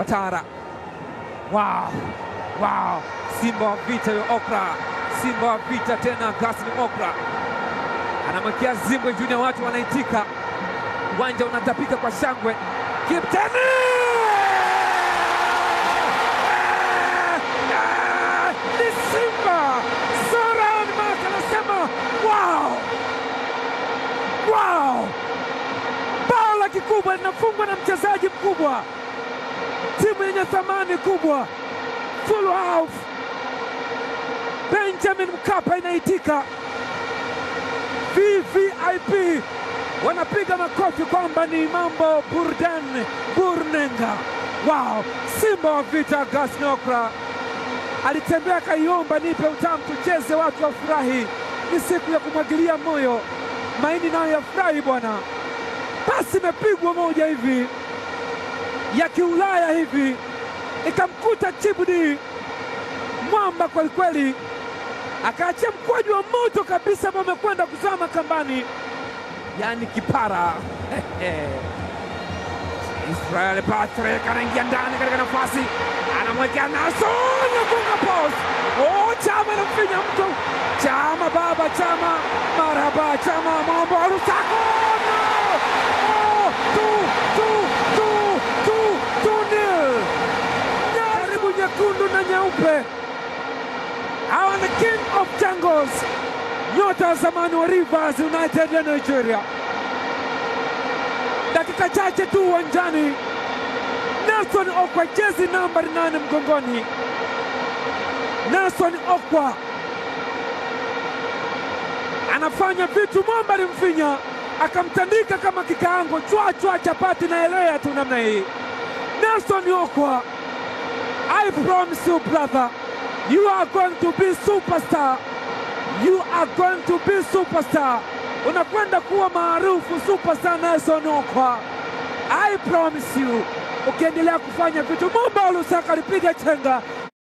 Watara. Wow. Wow. Simba wa vita yo Okra. Simba wa vita tena Augustine Okra. Anamwekea Zimbwe Junior, watu wanaitika. Uwanja unatapika kwa shangwe. Kipteni! Ni Simba! Zoran Maka anasema wow! Wow! Bao la kikubwa linafungwa na mchezaji mkubwa. Timu yenye thamani kubwa. Full house. Benjamin Mkapa inaitika. VVIP wanapiga makofi kwamba ni mambo burdan burnenga. Wow! Simba wa vita Augustine Okra alitembea kaiomba, nipe utamu tucheze, watu wafurahi. Ni siku ya kumwagilia moyo, maini nayo yafurahi bwana. Pasi imepigwa moja hivi ya kiulaya hivi, ikamkuta Chibudi mwamba kwa kweli, akaachia mkwaju wa moto kabisa ambao umekwenda kuzama kambani, yani kipara. Israel Patrick anaingia ndani katika nafasi, anamwekea Nason kufunga post. Oh, Chama anamfinya mtu. Chama baba, Chama marhaba, Chama mambo Lusaka. Oh, 2-0. Jaribu nyekundu na nyeupe. Hawa ni King of Jungles, nyota wa zamani wa Rivers United ya Nigeria. Dakika chache tu uwanjani, Nelson Okwa, jezi nambari 8 mgongoni. Nelson Okwa anafanya vitu, mwamba alimfinya akamtandika kama kikaango, chwa chapati na elea tu namna hii. Nelson Okwa, I promise you brother, you are going to be superstar. You are going to be superstar. Unakwenda kuwa maarufu superstar Nelson Okwa. I promise you. Ukiendelea kufanya vitu. Momba Lusaka alipiga chenga.